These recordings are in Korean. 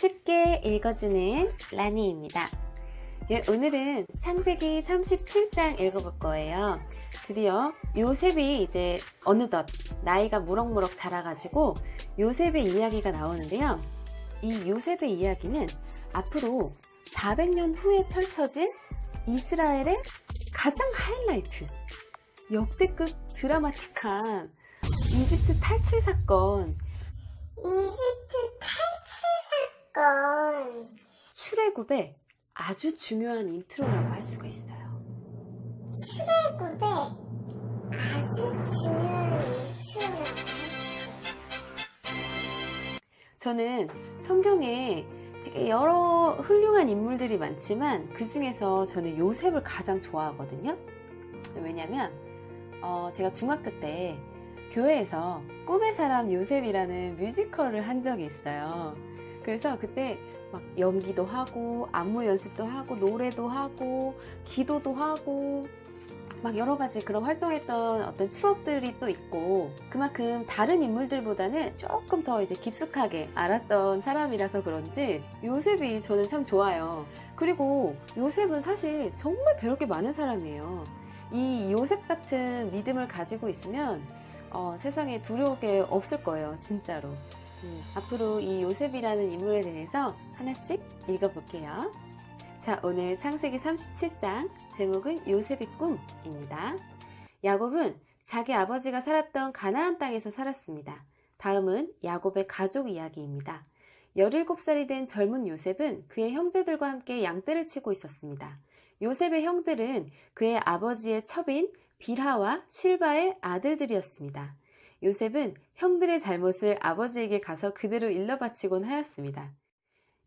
쉽게 읽어주는 라니입니다. 오늘은 창세기 37장 읽어볼 거예요. 드디어 요셉이 이제 어느덧 나이가 무럭무럭 자라가지고 요셉의 이야기가 나오는데요. 이 요셉의 이야기는 앞으로 400년 후에 펼쳐질 이스라엘의 가장 하이라이트, 역대급 드라마틱한 이집트 탈출 사건, 출애굽의 아주 중요한 인트로라고 할 수가 있어요. 출애굽의 아주 중요한 인트로라고. 저는 성경에 되게 여러 훌륭한 인물들이 많지만 그 중에서 저는 요셉을 가장 좋아하거든요. 왜냐면 제가 중학교 때 교회에서 꿈의 사람 요셉이라는 뮤지컬을 한 적이 있어요. 그래서 그때 막 연기도 하고 안무 연습도 하고 노래도 하고 기도도 하고 막 여러 가지 그런 활동했던 어떤 추억들이 또 있고, 그만큼 다른 인물들보다는 조금 더 이제 깊숙하게 알았던 사람이라서 그런지 요셉이 저는 참 좋아요. 그리고 요셉은 사실 정말 배울 게 많은 사람이에요. 이 요셉 같은 믿음을 가지고 있으면 세상에 두려울 게 없을 거예요, 진짜로. 앞으로 이 요셉이라는 인물에 대해서 하나씩 읽어볼게요. 자, 오늘 창세기 37장 제목은 요셉의 꿈입니다. 야곱은 자기 아버지가 살았던 가나안 땅에서 살았습니다. 다음은 야곱의 가족 이야기입니다. 17살이 된 젊은 요셉은 그의 형제들과 함께 양떼를 치고 있었습니다. 요셉의 형들은 그의 아버지의 첩인 빌하와 실바의 아들들이었습니다. 요셉은 형들의 잘못을 아버지에게 가서 그대로 일러바치곤 하였습니다.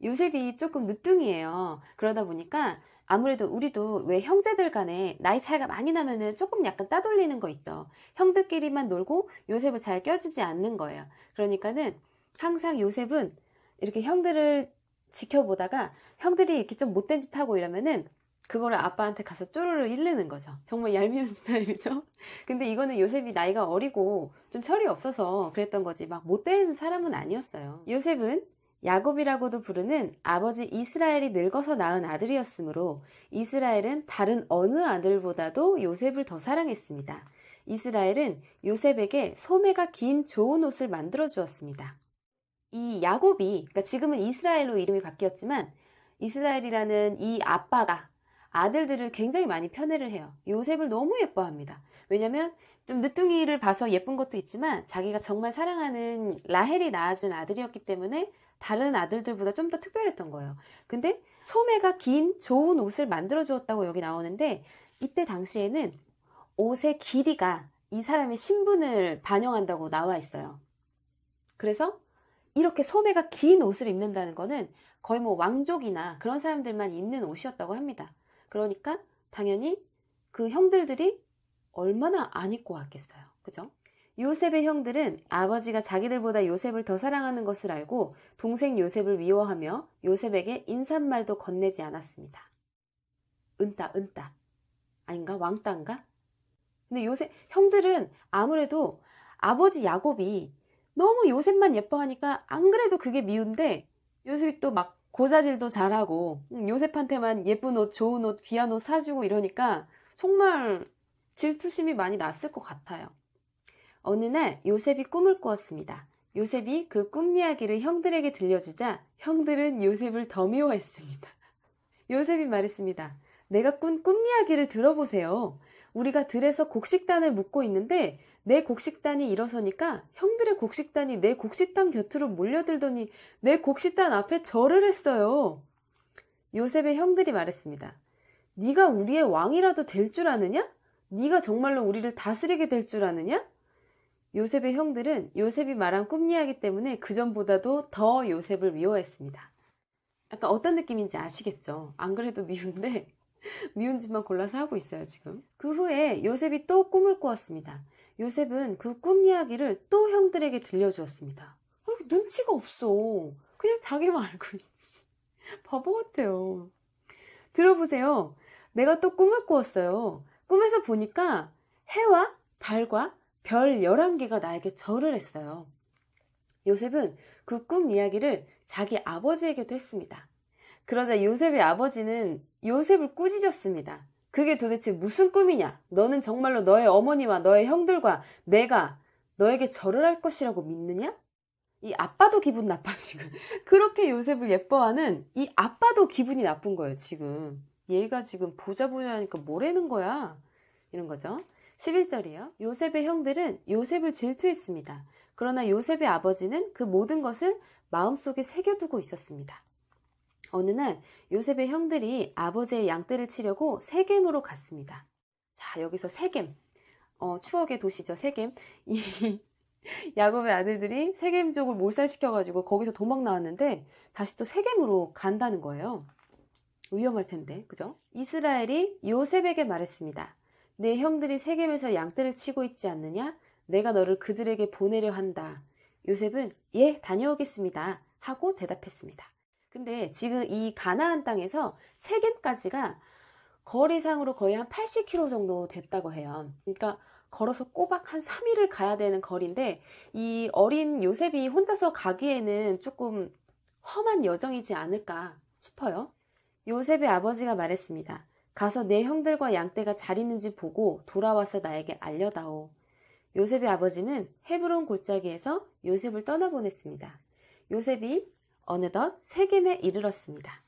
요셉이 조금 늦둥이에요. 그러다 보니까 아무래도 우리도 왜 형제들 간에 나이 차이가 많이 나면은 조금 약간 따돌리는 거 있죠. 형들끼리만 놀고 요셉을 잘 껴주지 않는 거예요. 그러니까는 항상 요셉은 이렇게 형들을 지켜보다가 형들이 이렇게 좀 못된 짓 하고 이러면은 그거를 아빠한테 가서 쪼르르 일르는 거죠. 정말 얄미운 스타일이죠. 근데 이거는 요셉이 나이가 어리고 좀 철이 없어서 그랬던 거지 막 못된 사람은 아니었어요. 요셉은 야곱이라고도 부르는 아버지 이스라엘이 늙어서 낳은 아들이었으므로 이스라엘은 다른 어느 아들보다도 요셉을 더 사랑했습니다. 이스라엘은 요셉에게 소매가 긴 좋은 옷을 만들어 주었습니다. 이 야곱이, 그러니까 지금은 이스라엘로 이름이 바뀌었지만 이스라엘이라는 이 아빠가 아들들을 굉장히 많이 편애를 해요. 요셉을 너무 예뻐합니다. 왜냐면 좀 늦둥이를 봐서 예쁜 것도 있지만 자기가 정말 사랑하는 라헬이 낳아준 아들이었기 때문에 다른 아들들보다 좀 더 특별했던 거예요. 근데 소매가 긴 좋은 옷을 만들어 주었다고 여기 나오는데, 이때 당시에는 옷의 길이가 이 사람의 신분을 반영한다고 나와 있어요. 그래서 이렇게 소매가 긴 옷을 입는다는 거는 거의 뭐 왕족이나 그런 사람들만 입는 옷이었다고 합니다. 그러니까 당연히 그 형들들이 얼마나 안 입고 왔겠어요. 그죠? 요셉의 형들은 아버지가 자기들보다 요셉을 더 사랑하는 것을 알고 동생 요셉을 미워하며 요셉에게 인사말도 건네지 않았습니다. 은따 아닌가? 왕따인가? 근데 요셉 형들은 아무래도 아버지 야곱이 너무 요셉만 예뻐하니까 안 그래도 그게 미운데, 요셉이 또 막 고자질도 잘하고 요셉한테만 예쁜 옷, 좋은 옷, 귀한 옷 사주고 이러니까 정말 질투심이 많이 났을 것 같아요. 어느 날 요셉이 꿈을 꾸었습니다. 요셉이 그 꿈 이야기를 형들에게 들려주자 형들은 요셉을 더 미워했습니다. 요셉이 말했습니다. 내가 꾼 꿈 이야기를 들어보세요. 우리가 들에서 곡식단을 묶고 있는데 내 곡식단이 일어서니까 형들의 곡식단이 내 곡식단 곁으로 몰려들더니 내 곡식단 앞에 절을 했어요. 요셉의 형들이 말했습니다. 네가 우리의 왕이라도 될 줄 아느냐? 네가 정말로 우리를 다스리게 될 줄 아느냐? 요셉의 형들은 요셉이 말한 꿈 이야기 때문에 그전보다도 더 요셉을 미워했습니다. 약간 어떤 느낌인지 아시겠죠? 안 그래도 미운데 미운 짓만 골라서 하고 있어요, 지금. 그 후에 요셉이 또 꿈을 꾸었습니다. 요셉은 그 꿈 이야기를 또 형들에게 들려주었습니다. 눈치가 없어. 그냥 자기만 알고 있지. 바보 같아요. 들어보세요. 내가 또 꿈을 꾸었어요. 꿈에서 보니까 해와 달과 별 11개가 나에게 절을 했어요. 요셉은 그 꿈 이야기를 자기 아버지에게도 했습니다. 그러자 요셉의 아버지는 요셉을 꾸짖었습니다. 그게 도대체 무슨 꿈이냐? 너는 정말로 너의 어머니와 너의 형들과 내가 너에게 절을 할 것이라고 믿느냐? 이 아빠도 기분 나빠 지금. 그렇게 요셉을 예뻐하는 이 아빠도 기분이 나쁜 거예요 지금. 얘가 지금 보자 하니까 뭐라는 거야? 이런 거죠. 11절이에요. 요셉의 형들은 요셉을 질투했습니다. 그러나 요셉의 아버지는 그 모든 것을 마음속에 새겨두고 있었습니다. 어느 날 요셉의 형들이 아버지의 양떼를 치려고 세겜으로 갔습니다. 자, 여기서 세겜. 추억의 도시죠, 세겜. 이 야곱의 아들들이 세겜 쪽을 몰살시켜가지고 거기서 도망 나왔는데 다시 또 세겜으로 간다는 거예요. 위험할 텐데, 그죠? 이스라엘이 요셉에게 말했습니다. 내 형들이 세겜에서 양떼를 치고 있지 않느냐? 내가 너를 그들에게 보내려 한다. 요셉은 예, 다녀오겠습니다. 하고 대답했습니다. 근데 지금 이 가나안 땅에서 세겜까지가 거리상으로 거의 한 80km 정도 됐다고 해요. 그러니까 걸어서 꼬박 한 3일을 가야 되는 거리인데 이 어린 요셉이 혼자서 가기에는 조금 험한 여정이지 않을까 싶어요. 요셉의 아버지가 말했습니다. 가서 내 형들과 양떼가 잘 있는지 보고 돌아와서 나에게 알려다오. 요셉의 아버지는 헤브론 골짜기에서 요셉을 떠나보냈습니다. 요셉이 어느덧 세겜에 이르렀습니다.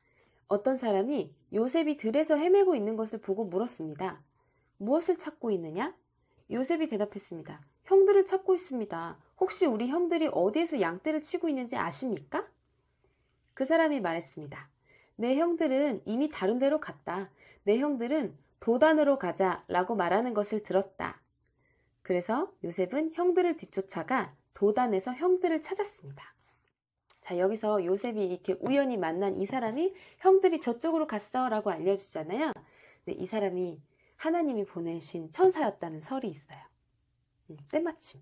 어떤 사람이 요셉이 들에서 헤매고 있는 것을 보고 물었습니다. 무엇을 찾고 있느냐? 요셉이 대답했습니다. 형들을 찾고 있습니다. 혹시 우리 형들이 어디에서 양떼를 치고 있는지 아십니까? 그 사람이 말했습니다. 내 형들은 이미 다른 데로 갔다. 내 형들은 도단으로 가자라고 말하는 것을 들었다. 그래서 요셉은 형들을 뒤쫓아가 도단에서 형들을 찾았습니다. 자, 여기서 요셉이 이렇게 우연히 만난 이 사람이 형들이 저쪽으로 갔어 라고 알려주잖아요. 근데 이 사람이 하나님이 보내신 천사였다는 설이 있어요. 때마침.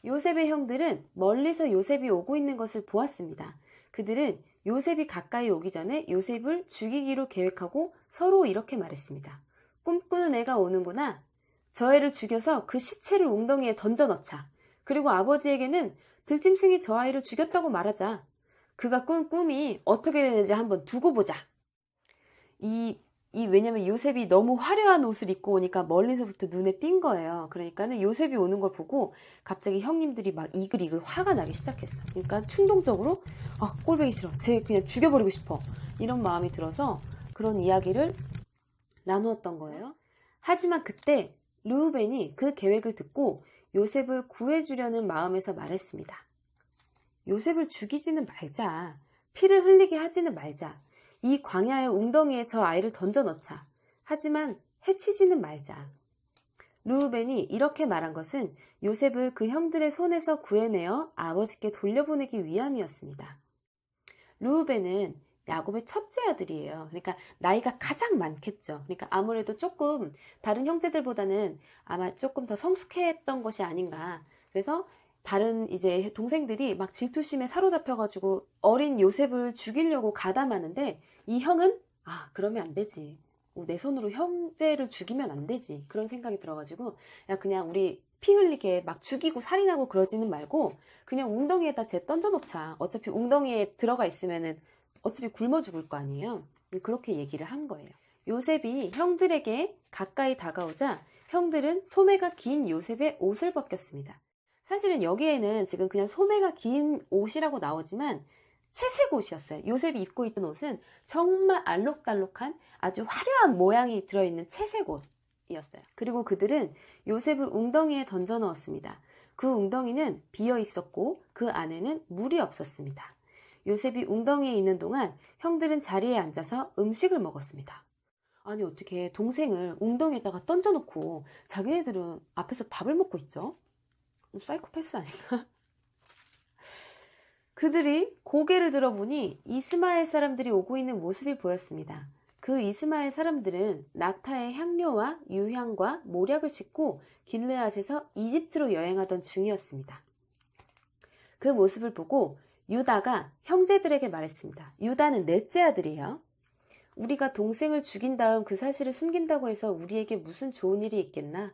요셉의 형들은 멀리서 요셉이 오고 있는 것을 보았습니다. 그들은 요셉이 가까이 오기 전에 요셉을 죽이기로 계획하고 서로 이렇게 말했습니다. 꿈꾸는 애가 오는구나. 저 애를 죽여서 그 시체를 웅덩이에 던져 넣자. 그리고 아버지에게는 들짐승이 저 아이를 죽였다고 말하자. 그가 꾼 꿈이 어떻게 되는지 한번 두고 보자. 왜냐면 요셉이 너무 화려한 옷을 입고 오니까 멀리서부터 눈에 띈 거예요. 그러니까는 요셉이 오는 걸 보고 갑자기 형님들이 막 이글이글 화가 나기 시작했어. 그러니까 충동적으로 꼴보기 싫어. 쟤 그냥 죽여버리고 싶어. 이런 마음이 들어서 그런 이야기를 나누었던 거예요. 하지만 그때 르우벤이 그 계획을 듣고 요셉을 구해주려는 마음에서 말했습니다. 요셉을 죽이지는 말자. 피를 흘리게 하지는 말자. 이 광야의 웅덩이에 저 아이를 던져 넣자. 하지만 해치지는 말자. 르우벤이 이렇게 말한 것은 요셉을 그 형들의 손에서 구해내어 아버지께 돌려보내기 위함이었습니다. 르우벤은 야곱의 첫째 아들이에요. 그러니까 나이가 가장 많겠죠. 그러니까 아무래도 조금 다른 형제들보다는 아마 조금 더 성숙했던 것이 아닌가. 그래서 다른 이제 동생들이 막 질투심에 사로잡혀가지고 어린 요셉을 죽이려고 가담하는데 이 형은 그러면 안 되지. 내 손으로 형제를 죽이면 안 되지. 그런 생각이 들어가지고 야 그냥 우리 피 흘리게 막 죽이고 살인하고 그러지는 말고 그냥 웅덩이에다 쟤 던져놓자. 어차피 웅덩이에 들어가 있으면은 어차피 굶어 죽을 거 아니에요. 그렇게 얘기를 한 거예요. 요셉이 형들에게 가까이 다가오자 형들은 소매가 긴 요셉의 옷을 벗겼습니다. 사실은 여기에는 지금 그냥 소매가 긴 옷이라고 나오지만 채색 옷이었어요. 요셉이 입고 있던 옷은 정말 알록달록한 아주 화려한 모양이 들어있는 채색 옷이었어요. 그리고 그들은 요셉을 웅덩이에 던져 넣었습니다. 그 웅덩이는 비어 있었고 그 안에는 물이 없었습니다. 요셉이 웅덩이에 있는 동안 형들은 자리에 앉아서 음식을 먹었습니다. 아니 어떻게 동생을 웅덩이에다가 던져놓고 자기네들은 앞에서 밥을 먹고 있죠? 사이코패스 아닌가? 그들이 고개를 들어보니 이스마엘 사람들이 오고 있는 모습이 보였습니다. 그 이스마엘 사람들은 낙타의 향료와 유향과 모략을 싣고 길르앗에서 이집트로 여행하던 중이었습니다. 그 모습을 보고 유다가 형제들에게 말했습니다. 유다는 넷째 아들이에요. 우리가 동생을 죽인 다음 그 사실을 숨긴다고 해서 우리에게 무슨 좋은 일이 있겠나?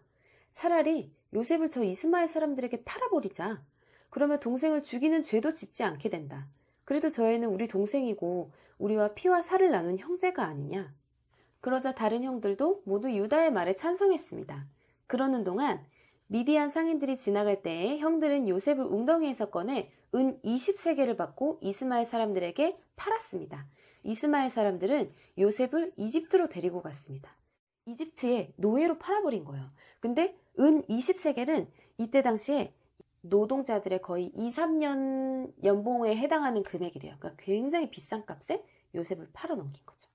차라리 요셉을 저 이스마엘 사람들에게 팔아버리자. 그러면 동생을 죽이는 죄도 짓지 않게 된다. 그래도 저 애는 우리 동생이고 우리와 피와 살을 나눈 형제가 아니냐. 그러자 다른 형들도 모두 유다의 말에 찬성했습니다. 그러는 동안 미디안 상인들이 지나갈 때에 형들은 요셉을 웅덩이에서 꺼내 은 20세겔을 받고 이스마엘 사람들에게 팔았습니다. 이스마엘 사람들은 요셉을 이집트로 데리고 갔습니다. 이집트에 노예로 팔아버린 거예요. 근데 은 20세겔은 이때 당시에 노동자들의 거의 2, 3년 연봉에 해당하는 금액이래요. 그러니까 굉장히 비싼 값에 요셉을 팔아넘긴 거죠.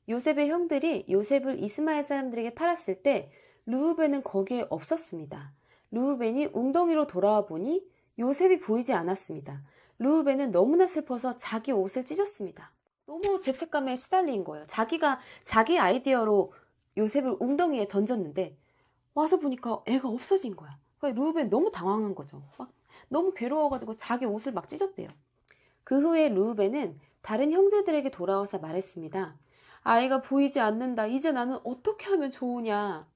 요셉의 형들이 요셉을 이스마엘 사람들에게 팔았을 때 르우벤은 거기에 없었습니다. 르우벤이 웅덩이로 돌아와 보니 요셉이 보이지 않았습니다. 르우벤은 너무나 슬퍼서 자기 옷을 찢었습니다. 너무 죄책감에 시달린 거예요. 자기가 자기 아이디어로 요셉을 웅덩이에 던졌는데 와서 보니까 애가 없어진 거야. 그러니까 르우벤 너무 당황한 거죠. 막 너무 괴로워가지고 자기 옷을 막 찢었대요. 그 후에 르우벤은 다른 형제들에게 돌아와서 말했습니다. 아이가 보이지 않는다. 이제 나는 어떻게 하면 좋으냐.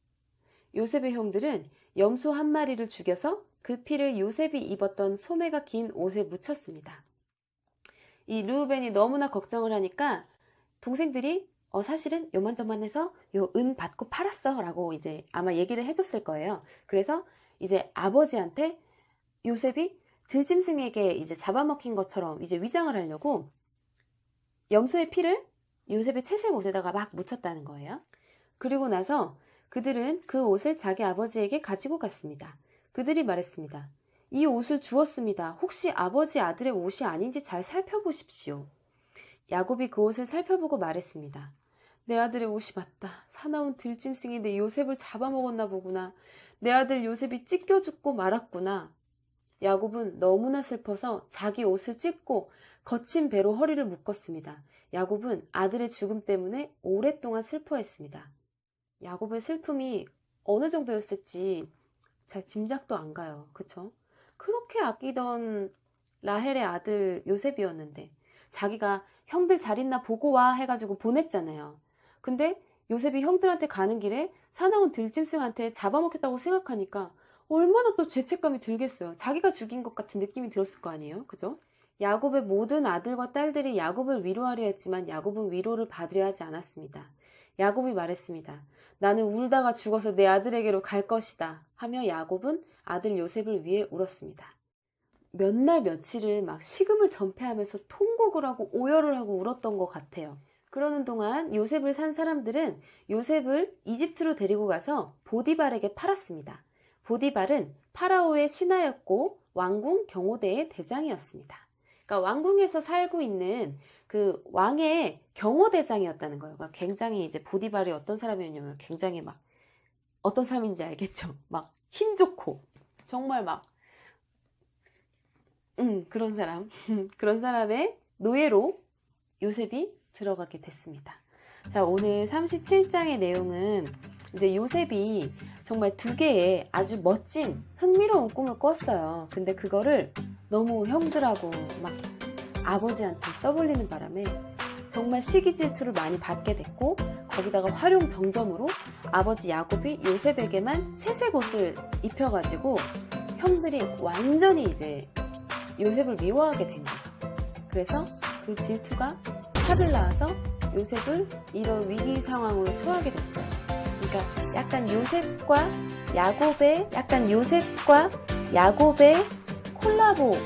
요셉의 형들은 염소 한 마리를 죽여서 그 피를 요셉이 입었던 소매가 긴 옷에 묻혔습니다. 이 르우벤이 너무나 걱정을 하니까 동생들이 사실은 요만저만해서 요 은 받고 팔았어 라고 이제 아마 얘기를 해줬을 거예요. 그래서 이제 아버지한테 요셉이 들짐승에게 이제 잡아먹힌 것처럼 이제 위장을 하려고 염소의 피를 요셉의 채색 옷에다가 막 묻혔다는 거예요. 그리고 나서 그들은 그 옷을 자기 아버지에게 가지고 갔습니다. 그들이 말했습니다. 이 옷을 주었습니다. 혹시 아버지 아들의 옷이 아닌지 잘 살펴보십시오. 야곱이 그 옷을 살펴보고 말했습니다. 내 아들의 옷이 맞다. 사나운 들짐승이 내 요셉을 잡아먹었나 보구나. 내 아들 요셉이 찢겨 죽고 말았구나. 야곱은 너무나 슬퍼서 자기 옷을 찢고 거친 배로 허리를 묶었습니다. 야곱은 아들의 죽음 때문에 오랫동안 슬퍼했습니다. 야곱의 슬픔이 어느 정도였을지 잘 짐작도 안 가요. 그쵸? 그렇게 아끼던 라헬의 아들 요셉이었는데 자기가 형들 잘 있나 보고 와 해가지고 보냈잖아요. 근데 요셉이 형들한테 가는 길에 사나운 들짐승한테 잡아먹혔다고 생각하니까 얼마나 또 죄책감이 들겠어요. 자기가 죽인 것 같은 느낌이 들었을 거 아니에요. 그죠? 야곱의 모든 아들과 딸들이 야곱을 위로하려 했지만 야곱은 위로를 받으려 하지 않았습니다. 야곱이 말했습니다. 나는 울다가 죽어서 내 아들에게로 갈 것이다 하며 야곱은 아들 요셉을 위해 울었습니다. 몇 날 며칠을 막 식음을 전폐하면서 통곡을 하고 오열을 하고 울었던 것 같아요. 그러는 동안 요셉을 산 사람들은 요셉을 이집트로 데리고 가서 보디발에게 팔았습니다. 보디발은 파라오의 신하였고 왕궁 경호대의 대장이었습니다. 그러니까 왕궁에서 살고 있는 그 왕의 경호대장이었다는 거예요. 그러니까 굉장히 이제 보디발이 어떤 사람이었냐면 굉장히 막 어떤 사람인지 알겠죠? 막 힘 좋고 정말 막 그런 사람 그런 사람의 노예로 요셉이 들어가게 됐습니다. 자, 오늘 37장의 내용은 이제 요셉이 정말 두 개의 아주 멋진 흥미로운 꿈을 꿨어요. 근데 그거를 너무 형들하고 막 아버지한테 떠벌리는 바람에 정말 시기 질투를 많이 받게 됐고 거기다가 활용정점으로 아버지 야곱이 요셉에게만 채색 옷을 입혀가지고 형들이 완전히 이제 요셉을 미워하게 된 거죠. 그래서 그 질투가 화를 낳아서 요셉을 이런 위기 상황으로 처하게 됐어요. 그러니까 약간 요셉과 야곱의 콜라보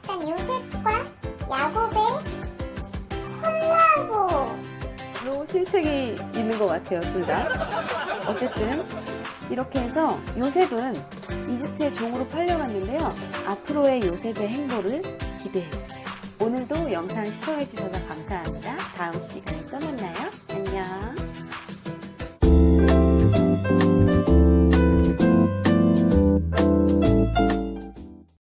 일단 요셉과 야곱의 콜라보로 실책이 있는 것 같아요, 둘 다. 어쨌든 이렇게 해서 요셉은 이집트의 종으로 팔려갔는데요. 앞으로의 요셉의 행보를 기대해주세요. 오늘도 영상 시청해주셔서 감사합니다.